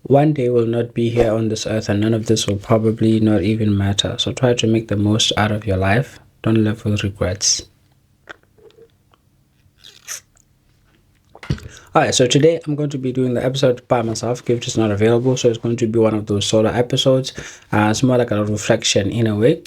One day will not be here on this earth, and none of this will probably not even matter. So try to make the most out of your life. Don't live with regrets. Alright, so today I'm going to be doing the episode by myself. Gift is not available, so it's going to be one of those solo episodes. It's more like a reflection in a way.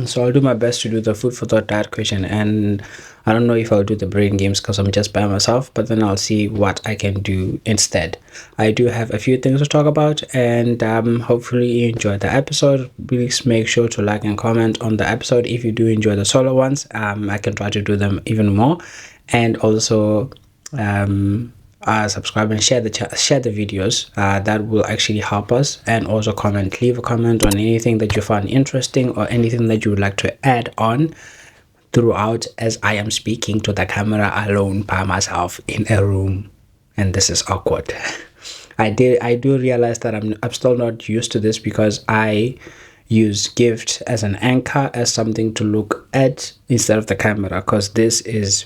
So I'll do my best to do the food for thought diet question, and I don't know if I'll do the brain games because I'm just by myself, but then I'll see what I can do instead. I do have a few things to talk about, and hopefully you enjoy the episode. Please make sure to like and comment on the episode if you do enjoy the solo ones. I can try to do them even more, and also subscribe and share the videos. That will actually help us. And also leave a comment on anything that you find interesting or anything that you would like to add on throughout, as I am speaking to the camera alone by myself in a room, and this is awkward. I do realize that I'm still not used to this because I use Gift as an anchor, as something to look at instead of the camera, because this is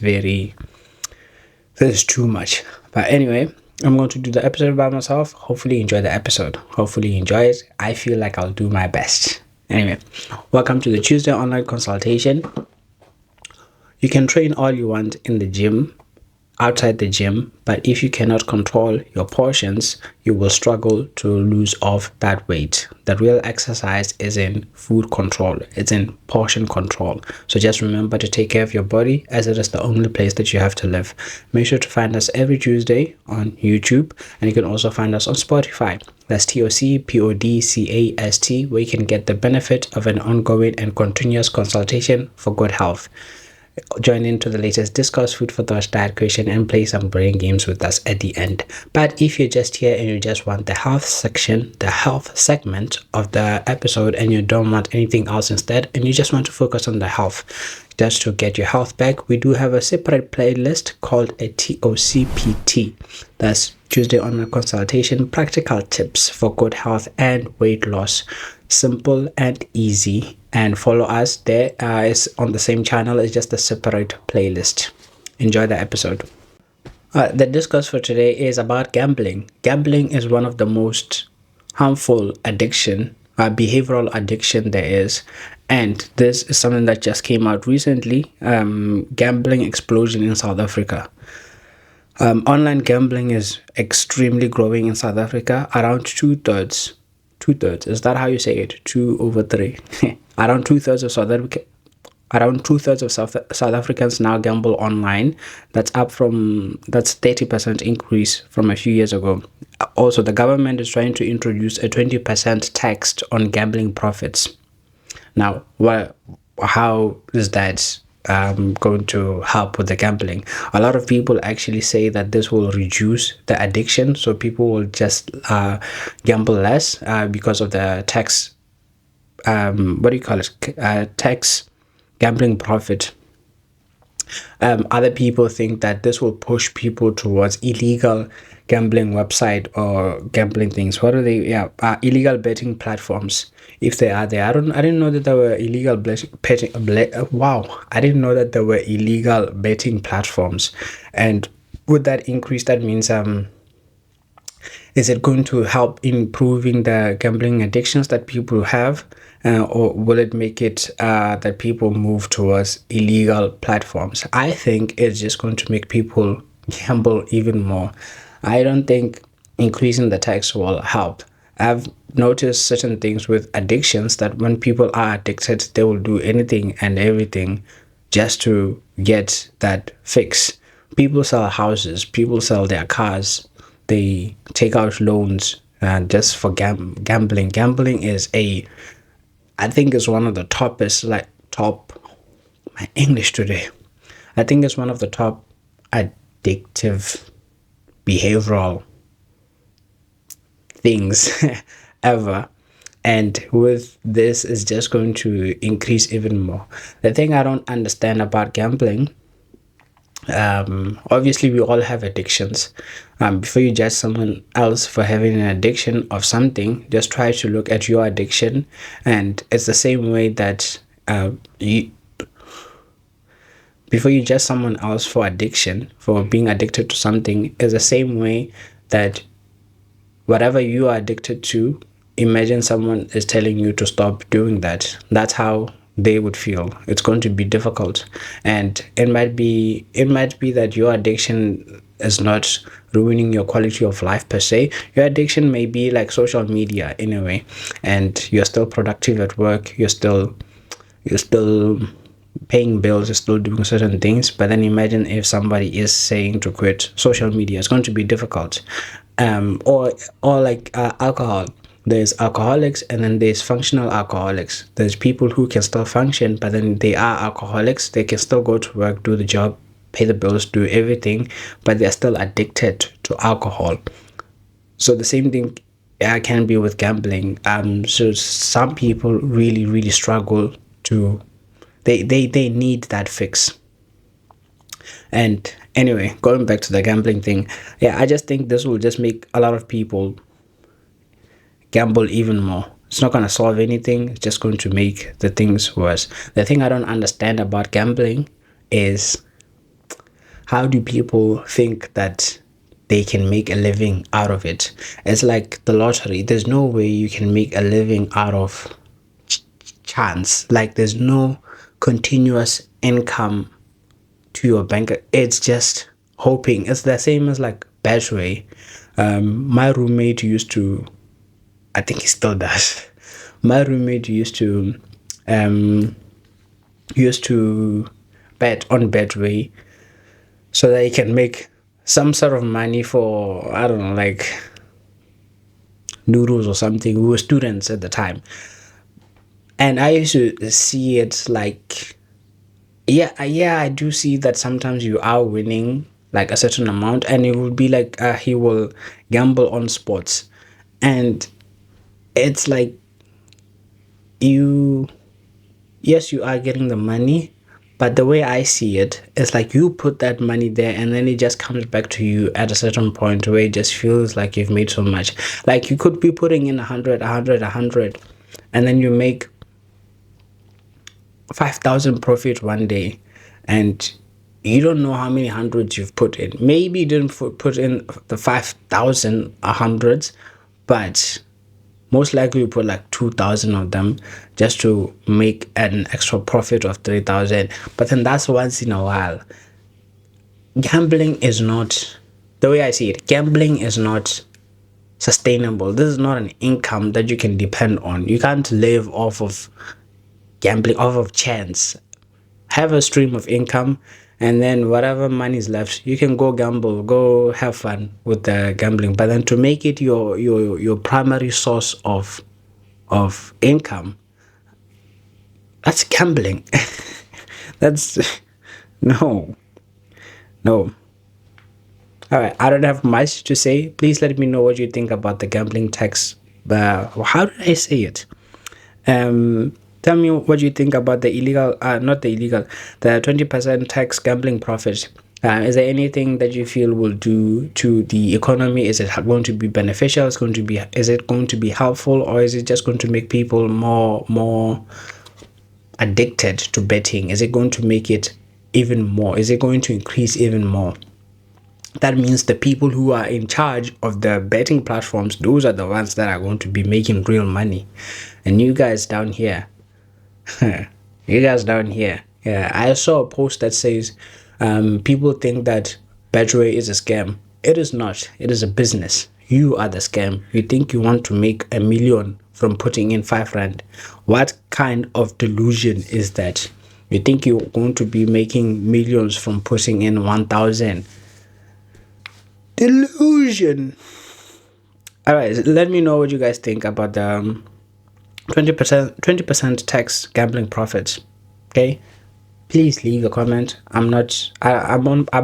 too much. But anyway, I'm going to do the episode by myself. Hopefully you enjoy the episode. Hopefully you enjoy it. I feel like I'll do my best. Anyway, welcome to the Tuesday online consultation. You can train all you want in the gym, outside the gym, but if you cannot control your portions, you will struggle to lose off that weight. The real exercise is in food control. It's in portion control. So just remember to take care of your body, as it is the only place that you have to live. Make sure to find us every Tuesday on YouTube, and you can also find us on Spotify. That's TOCPODCAST, where you can get the benefit of an ongoing and continuous consultation for good health. Join into the latest Discourse Food for Thought diet question and play some brain games with us at the end. But if you're just here and you just want the health section, the health segment of the episode, and you don't want anything else instead, and you just want to focus on the health, just to get your health back, we do have a separate playlist called a TOCPT. That's Tuesday Online Consultation, practical tips for good health and weight loss. Simple and easy, and follow us there. It's on the same channel. It's just a separate playlist. Enjoy the episode. The discourse for today is about gambling. Gambling is one of the most harmful behavioral addiction there is, and this is something that just came out recently. Gambling explosion in South Africa. Online gambling is extremely growing in South Africa. Around two-thirds, is that how you say it? 2/3. Around two-thirds of South Africans now gamble online. That's 30% increase from a few years ago. Also, the government is trying to introduce a 20% tax on gambling profits. Now, how is that going to help with the gambling? A lot of people actually say that this will reduce the addiction, so people will just gamble less because of the tax. Tax gambling profit. Other people think that this will push people towards illegal gambling website or gambling things. What are they? Illegal betting platforms. If they are there, I didn't know that there were illegal betting. I didn't know that there were illegal betting platforms. And with that increase, that means is it going to help improving the gambling addictions that people have, or will it make it that people move towards illegal platforms? I think it's just going to make people gamble even more. I don't think increasing the tax will help. I've noticed certain things with addictions, that when people are addicted, they will do anything and everything just to get that fix. People sell houses, people sell their cars, they take out loans just for gambling. Gambling is I think it's one of the my English today. I think it's one of the top addictive behavioral things ever, and with this is just going to increase even more. The thing I don't understand about gambling, obviously we all have addictions. Before you judge someone else for having an addiction of something, just try to look at your addiction. And it's the same way that before you judge someone else for addiction, for being addicted to something, is the same way that whatever you are addicted to, imagine someone is telling you to stop doing that. That's how they would feel. It's going to be difficult, and it might be that your addiction is not ruining your quality of life per se. Your addiction may be like social media in a way, and you're still productive at work, you're still paying bills, you're still doing certain things. But then imagine if somebody is saying to quit social media. It's going to be difficult. Or like alcohol. There's alcoholics, and then there's functional alcoholics. There's people who can still function, but then they are alcoholics. They can still go to work, do the job, pay the bills, do everything, but they're still addicted to alcohol. So the same thing can be with gambling. So some people really, really struggle to, they need that fix. And anyway, going back to the gambling thing, yeah, I just think this will just make a lot of people gamble even more. It's not going to solve anything. It's just going to make the things worse. The thing I don't understand about gambling is, how do people think that they can make a living out of it? It's like the lottery. There's no way you can make a living out of chance. Like, there's no continuous income to your bank. It's just hoping. It's the same as like Betway. My roommate used to, I think he still does. My roommate used to bet on Betway so that he can make some sort of money for, I don't know, like noodles or something. We were students at the time, and I used to see it like, yeah, I do see that sometimes you are winning like a certain amount, and it would be like he will gamble on sports, and it's like, yes, you are getting the money, but the way I see it is like you put that money there, and then it just comes back to you at a certain point where it just feels like you've made so much. Like, you could be putting in 100, and then you make 5,000 profit one day, and you don't know how many hundreds you've put in. Maybe you didn't put in the 5,000 hundreds, but most likely you put like 2,000 of them just to make an extra profit of 3,000. But then that's once in a while. Gambling is not, the way I see it, gambling is not sustainable. This is not an income that you can depend on. You can't live off of gambling, off of chance. Have a stream of income, and then whatever money is left, you can go gamble, go have fun with the gambling. But then to make it your primary source of income, that's gambling. That's no. All right, I don't have much to say. Please let me know what you think about the gambling tax. How did I say it? Tell me what you think about the illegal, the 20% tax gambling profit. Is there anything that you feel will do to the economy? Is it going to be beneficial? Is it going to be helpful, or is it just going to make people more addicted to betting? Is it going to make it even more? Is it going to increase even more? That means the people who are in charge of the betting platforms, those are the ones that are going to be making real money. And you guys down here, yeah, I saw a post that says people think that Betway is a scam. It is not. It is a business. You are the scam. You think you want to make $1 million from putting in 5 rand. What kind of delusion is that? You think you're going to be making millions from putting in 1,000? Delusion. All right, let me know what you guys think about the 20% tax gambling profits. Okay, please leave a comment. I'm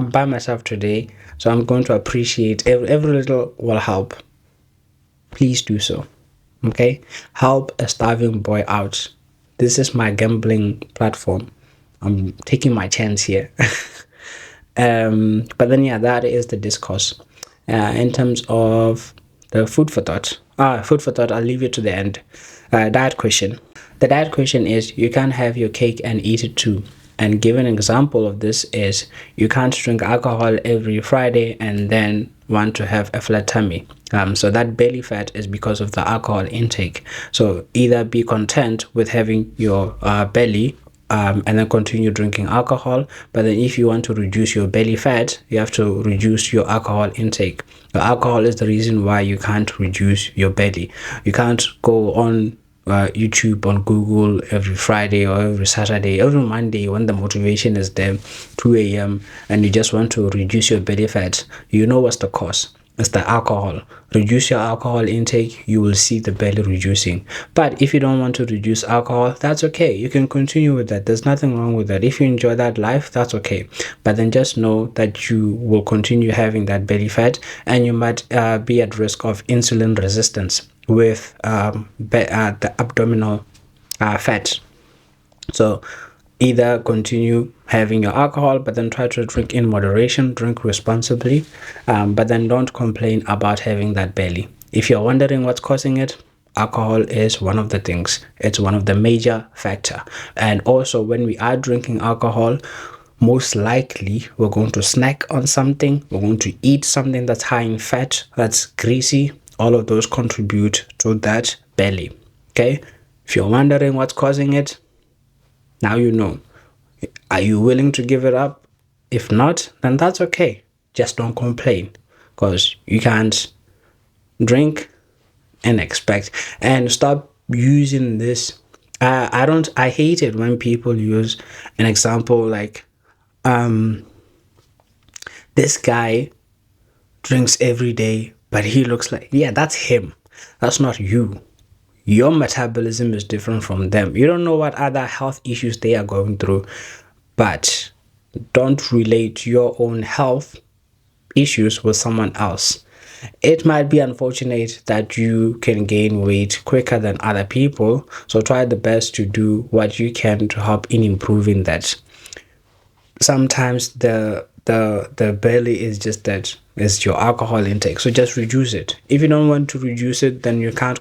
by myself today, so I'm going to appreciate every little will help. Please do so. Okay, help a starving boy out. This is my gambling platform. I'm taking my chance here. But then yeah, that is the discourse. In terms of the food for thought, I'll leave it to the end. Diet question. The diet question is, you can't have your cake and eat it too. And given an example of this is, you can't drink alcohol every Friday and then want to have a flat tummy. So that belly fat is because of the alcohol intake. So either be content with having your belly and then continue drinking alcohol. But then if you want to reduce your belly fat, you have to reduce your alcohol intake. The alcohol is the reason why you can't reduce your belly. You can't go on YouTube, on Google every Friday or every Saturday, every Monday when the motivation is there, 2 a.m. and you just want to reduce your belly fat. You know what's the cause? It's the alcohol. Reduce your alcohol intake, you will see the belly reducing. But if you don't want to reduce alcohol, that's okay. You can continue with that. There's nothing wrong with that. If you enjoy that life, that's okay. But then just know that you will continue having that belly fat, and you might be at risk of insulin resistance with the abdominal fat. So either continue having your alcohol, but then try to drink in moderation, drink responsibly, but then don't complain about having that belly. If you're wondering what's causing it, alcohol is one of the things. It's one of the major factor. And also when we are drinking alcohol, most likely we're going to snack on something, we're going to eat something that's high in fat, that's greasy. All of those contribute to that belly. Okay, if you're wondering what's causing it, now you know. Are you willing to give it up? If not, then that's okay. Just don't complain, because you can't drink and expect. And stop using this. I hate it when people use an example like this guy drinks every day, but he looks like, yeah, that's him. That's not you. Your metabolism is different from them. You don't know what other health issues they are going through, but don't relate your own health issues with someone else. It might be unfortunate that you can gain weight quicker than other people, so try the best to do what you can to help in improving that. Sometimes the belly is just that, it's your alcohol intake, so just reduce it. If you don't want to reduce it, then you can't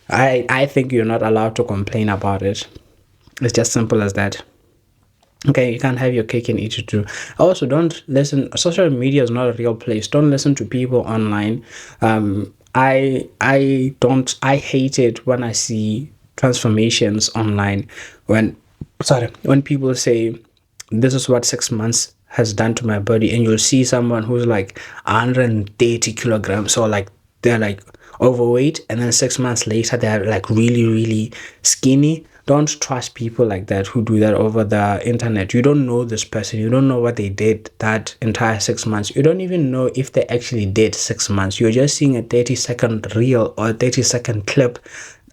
I think you're not allowed to complain about it. It's just simple as that. Okay, you can't have your cake and eat it too. Also, don't listen. Social media is not a real place. Don't listen to people online. I hate it when I see transformations online. When people say, this is what 6 months has done to my body, and you'll see someone who's like 130 kilograms, or like they're like overweight, and then 6 months later they're like really, really skinny. Don't trust people like that who do that over the internet. You don't know this person. You don't know what they did that entire 6 months. You don't even know if they actually did 6 months. You're just seeing a 30-second reel or a 30-second clip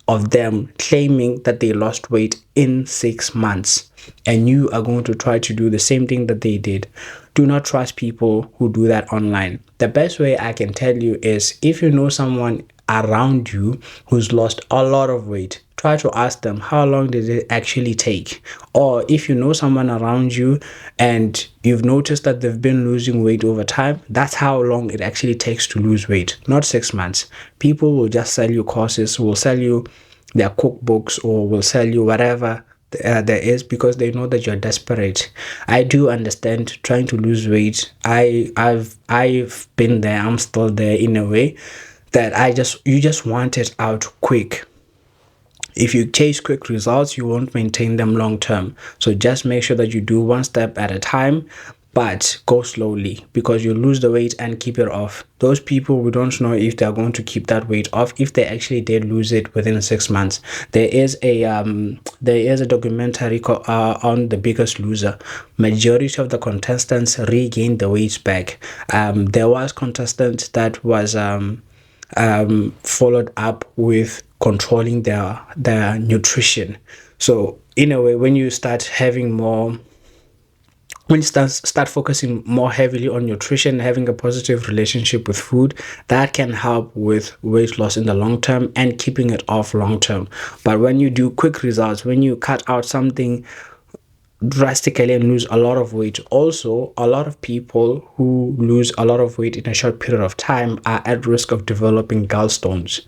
of them claiming that they lost weight in 6 months, and you are going to try to do the same thing that they did. Do not trust people who do that online. The best way I can tell you is, if you know someone around you who's lost a lot of weight, try to ask them, how long did it actually take? Or if you know someone around you and you've noticed that they've been losing weight over time, that's how long it actually takes to lose weight, not 6 months. People will just sell you courses, will sell you their cookbooks, or will sell you whatever there is, because they know that you're desperate. I do understand trying to lose weight. I've been there. I'm still there in a way that you just want it out quick. If you chase quick results, you won't maintain them long term. So just make sure that you do one step at a time, but go slowly, because you lose the weight and keep it off. Those people, we don't know if they're going to keep that weight off, if they actually did lose it within 6 months. There is a documentary on The Biggest Loser. Majority of the contestants regained the weight back. There was contestant that was followed up with controlling their nutrition. So in a way, when you start start focusing more heavily on nutrition, having a positive relationship with food, that can help with weight loss in the long term and keeping it off long term. But when you do quick results, when you cut out something drastically and lose a lot of weight, also a lot of people who lose a lot of weight in a short period of time are at risk of developing gallstones.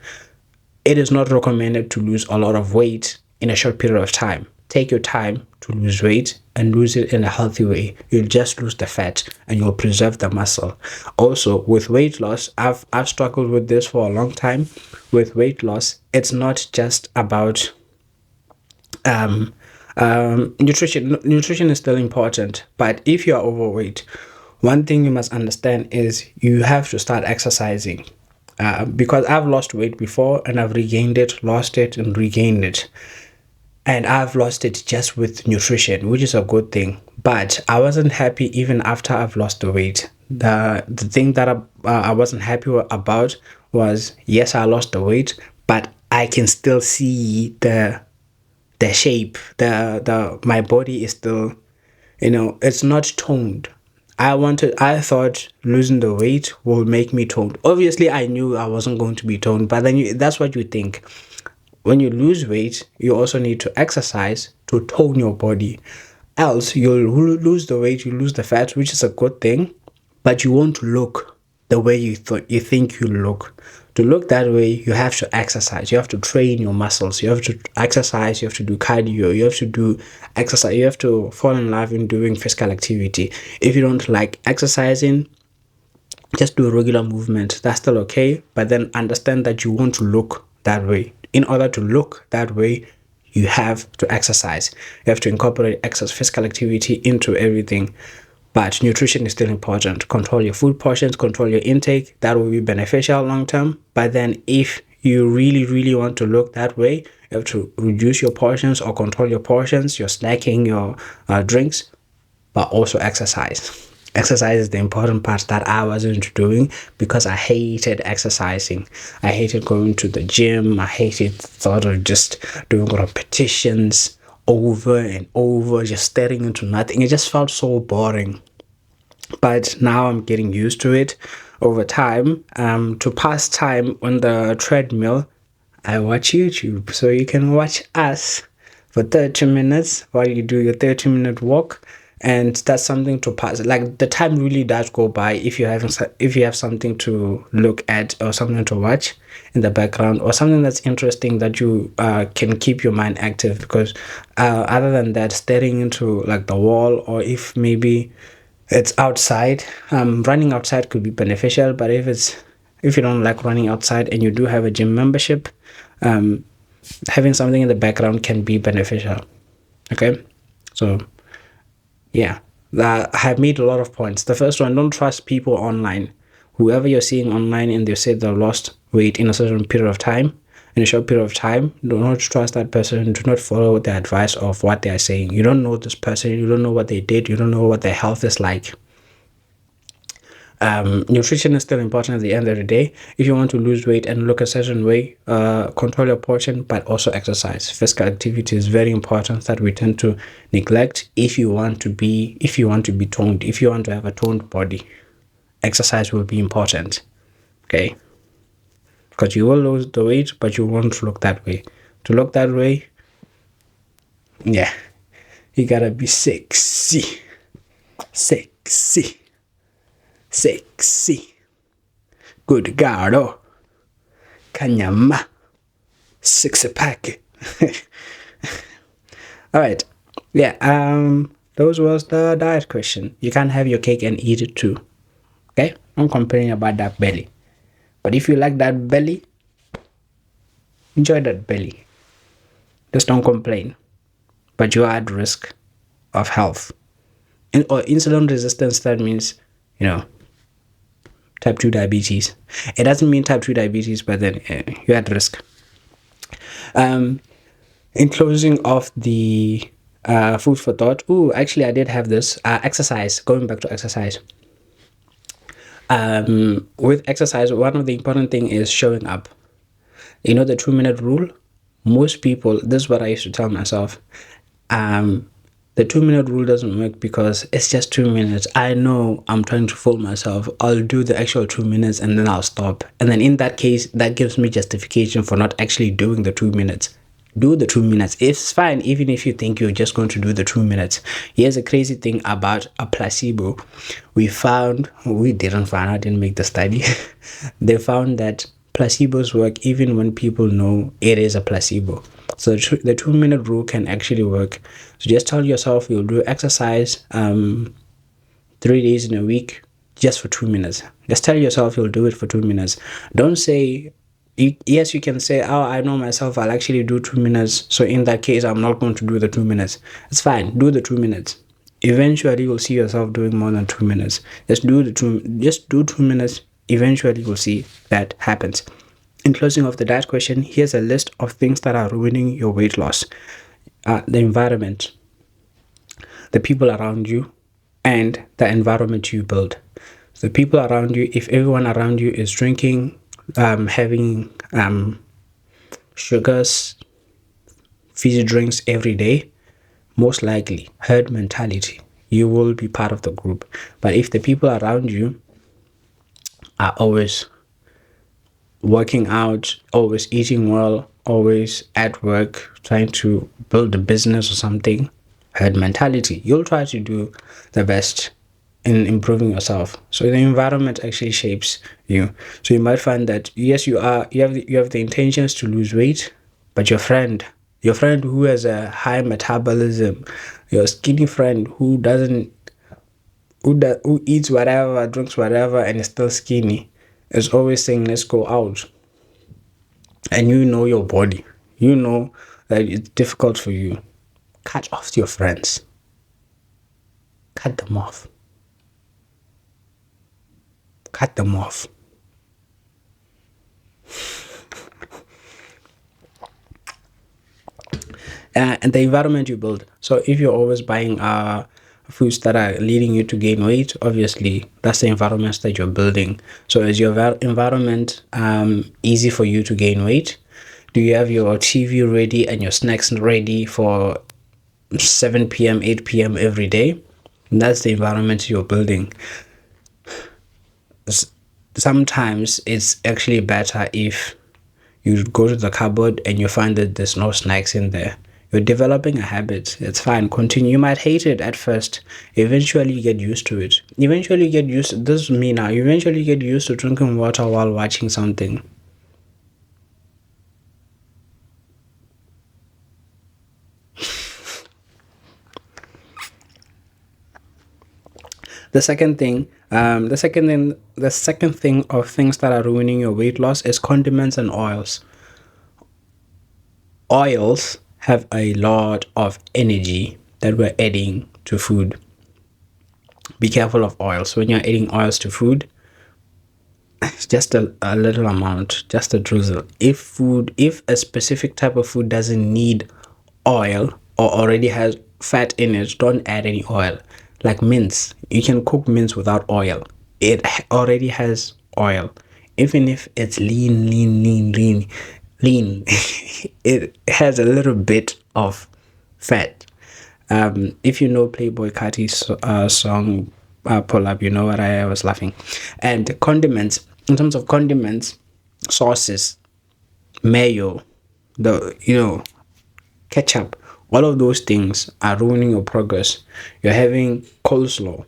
It is not recommended to lose a lot of weight in a short period of time. Take your time, to lose weight and lose it in a healthy way. You'll just lose the fat and you'll preserve the muscle. Also, with weight loss, I've struggled with this for a long time. With weight loss, it's not just about nutrition. Nutrition is still important, but if you're overweight, one thing you must understand is you have to start exercising. Because I've lost weight before and I've regained it, lost it, and regained it. And I've lost it just with nutrition, which is a good thing. But I wasn't happy even after I've lost the weight. The thing that I wasn't happy about was, yes, I lost the weight, but I can still see the shape. My body is still, it's not toned. I thought losing the weight will make me toned. Obviously, I knew I wasn't going to be toned, but then that's what you think. When you lose weight, you also need to exercise to tone your body. Else, you'll lose the weight, you lose the fat, which is a good thing, but you won't look the way you think you look. To look that way, you have to exercise. You have to train your muscles. You have to exercise. You have to do cardio. You have to do exercise. You have to fall in love in doing physical activity. If you don't like exercising, just do regular movement. That's still okay. But then understand that you won't look that way. In order to look that way, you have to exercise. You have to incorporate physical activity into everything. But nutrition is still important. Control your food portions, control your intake. That will be beneficial long term. But then if you really, really want to look that way, you have to reduce your portions or control your portions, your snacking, your drinks, but also exercise. Exercise is the important part that I wasn't doing because I hated exercising. I hated going to the gym. I hated the thought of just doing repetitions over and over, just staring into nothing. It just felt so boring. But now I'm getting used to it over time. To pass time on the treadmill, I watch YouTube. So you can watch us for 30 minutes while you do your 30-minute walk. And that's something to pass. Like, the time really does go by if you have something to look at or something to watch in the background or something that's interesting that you can keep your mind active. Because other than that, staring into like the wall, or if maybe it's outside, running outside could be beneficial. But if you don't like running outside and you do have a gym membership, having something in the background can be beneficial. Okay, so yeah, I have made a lot of points. The first one, don't trust people online. Whoever you're seeing online and they say they lost weight in a certain period of time, in a short period of time, do not trust that person. Do not follow the advice of what they are saying. You don't know this person. You don't know what they did. You don't know what their health is like. Nutrition is still important at the end of the day. If you want to lose weight and look a certain way, control your portion, but also exercise. Physical activity is very important that we tend to neglect if you want to be toned, if you want to have a toned body. Exercise will be important. Okay? Because you will lose the weight, but you won't look that way. To look that way, yeah, you gotta be sexy. Good God, kanyama, 6-pack. All right, yeah. Those was the diet question. You can't have your cake and eat it too. Okay, I'm complaining about that belly, but if you like that belly, enjoy that belly. Just don't complain. But you are at risk of health or insulin resistance. That means, type 2 diabetes. It doesn't mean type 2 diabetes, but then you're at risk. In closing of the food for thought, actually I did have this exercise. Going back to exercise. With exercise, one of the important thing is showing up. The 2-minute rule. Most people, this is what I used to tell myself. The 2-minute rule doesn't work because it's just 2 minutes. I know I'm trying to fool myself. I'll do the actual 2 minutes and then I'll stop. And then in that case, that gives me justification for not actually doing the 2 minutes. Do the 2 minutes. It's fine even if you think you're just going to do the 2 minutes. Here's a crazy thing about a placebo. I didn't make the study. They found that placebos work even when people know it is a placebo. So the 2-minute rule can actually work. So just tell yourself you'll do exercise 3 days in a week just for 2 minutes. Just tell yourself you'll do it for 2 minutes. Don't say, yes, you can say, oh, I know myself, I'll actually do 2 minutes. So in that case, I'm not going to do the 2 minutes. It's fine. Do the 2 minutes. Eventually, you'll see yourself doing more than 2 minutes. Just do 2 minutes. Eventually, you'll see that happens. In closing of the diet question, here's a list of things that are ruining your weight loss. The environment, the people around you, and the environment you build. The people around you, if everyone around you is drinking, having sugars, fizzy drinks every day, most likely, herd mentality, you will be part of the group. But if the people around you are always working out, always eating well, always at work, trying to build a business or something, herd mentality, you'll try to do the best in improving yourself. So the environment actually shapes you. So you might find that yes, you have the intentions to lose weight, but your friend who has a high metabolism, your skinny friend who eats whatever, drinks whatever, and is still skinny, is always saying, let's go out. And you know your body. You know that it's difficult for you. Cut off your friends. Cut them off. Cut them off. And the environment you build. So if you're always buying foods that are leading you to gain weight, obviously that's the environment that you're building. So is your environment easy for you to gain weight? Do you have your TV ready and your snacks ready for 7 p.m., 8 p.m. every day? And that's the environment you're building. Sometimes it's actually better if you go to the cupboard and you find that there's no snacks in there. You're developing a habit. It's fine. Continue. You might hate it at first. Eventually you get used to it. Eventually you get used to this is me now. You eventually get used to drinking water while watching something. The second thing of things that are ruining your weight loss is condiments and oils. Oils have a lot of energy that we're adding to food. Be careful of oils. When you're adding oils to food, it's just a little amount, just a drizzle. If a specific type of food doesn't need oil or already has fat in it, don't add any oil. Like mince, you can cook mince without oil. It already has oil. Even if it's lean, it has a little bit of fat. If you know Playboy Carti's song Pull Up, you know what I was laughing. And condiments, in terms of condiments, sauces, mayo, ketchup, all of those things are ruining your progress. You're having coleslaw,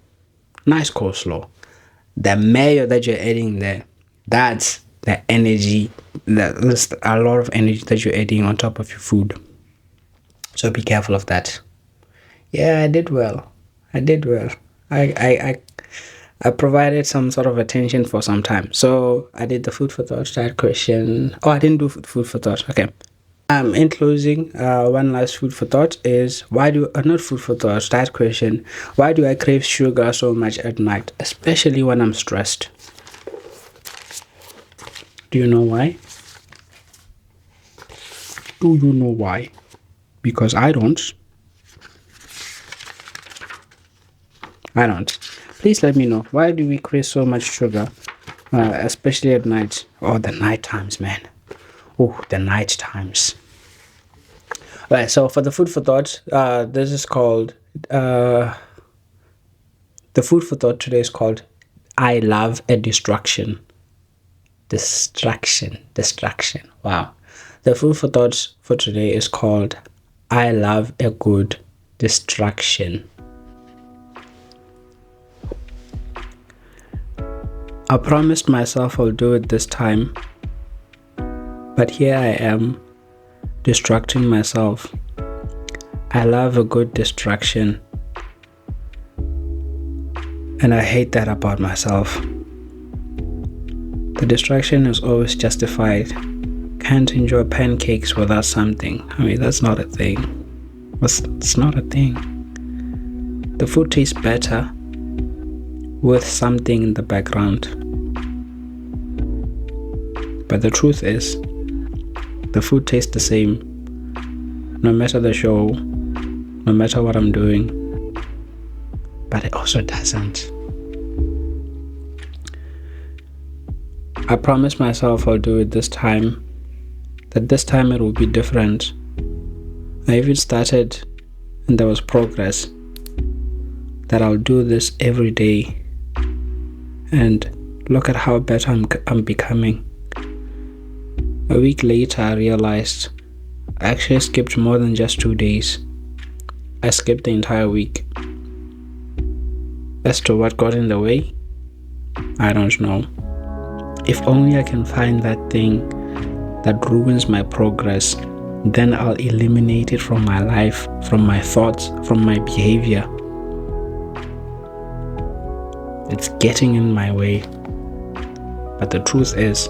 nice coleslaw. The mayo that you're adding there, that's the energy, that's a lot of energy that you're adding on top of your food. So be careful of that. Yeah, I did well. I provided some sort of attention for some time. So I did the food for thought diet question. Oh, I didn't do food for thought. Okay. In closing, one last food for thought is not food for thought, diet question. Why do I crave sugar so much at night, especially when I'm stressed? Do you know why? Do you know why? Because I don't. Please let me know. Why do we crave so much sugar, especially at night? Oh, the night times, man. Oh, the night times. Right, so for the food for thought, this is called, the food for thought today is called, I love a distraction. Distraction. Wow. The food for thought for today is called, I love a good distraction. I promised myself I'll do it this time, but here I am distracting myself. I love a good distraction, and I hate that about myself. The distraction is always justified. Can't enjoy pancakes without something. I mean, that's not a thing. It's not a thing. The food tastes better with something in the background. But the truth is, the food tastes the same no matter the show, no matter what I'm doing. But it also doesn't. I promised myself I'll do it this time, that this time it will be different. I even started, and there was progress, that I'll do this every day. And look at how better I'm becoming. A week later, I realized I actually skipped more than just 2 days. I skipped the entire week. As to what got in the way, I don't know. If only I can find that thing that ruins my progress, then I'll eliminate it from my life, from my thoughts, from my behavior. It's getting in my way. But the truth is,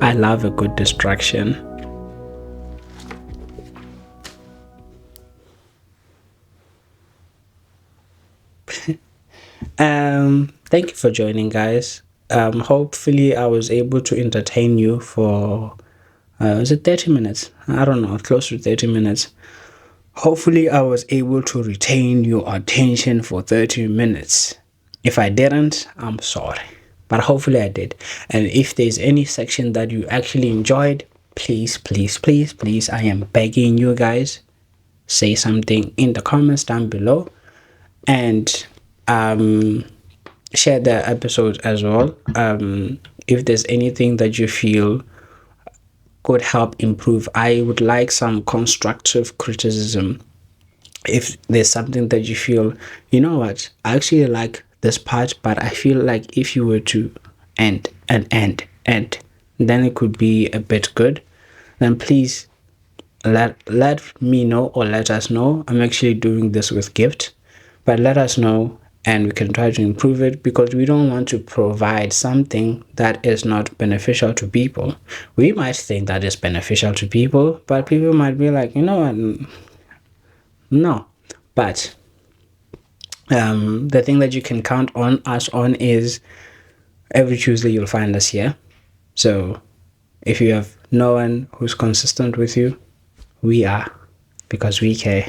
I love a good distraction. Thank you for joining, guys. Hopefully I was able to entertain you for was it 30 minutes? I don't know, close to 30 minutes. Hopefully I was able to retain your attention for 30 minutes. If I didn't, I'm sorry, but hopefully I did. And if there's any section that you actually enjoyed, please, I am begging you guys, say something in the comments down below, and share the episode as well. If there's anything that you feel could help improve, I would like some constructive criticism. If there's something that you feel, you know what, I actually like this part, but I feel like if you were to end, then it could be a bit good, then please let me know, or let us know. I'm actually doing this with gift, but let us know and we can try to improve it, because we don't want to provide something that is not beneficial to people. We might think that is beneficial to people, but people might be like, you know what, no. But the thing that you can count on us on is every Tuesday you'll find us here. So if you have no one who's consistent with you, we are, because we care.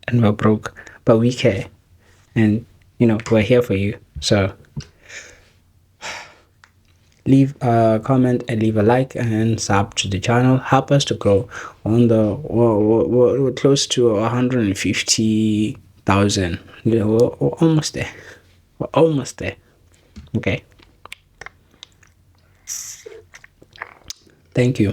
And we're broke, but we care. And, you know, we're here for you. So leave a comment and leave a like and sub to the channel. Help us to grow. On the we're close to 150,000. We're almost there. We're almost there. Okay. Thank you.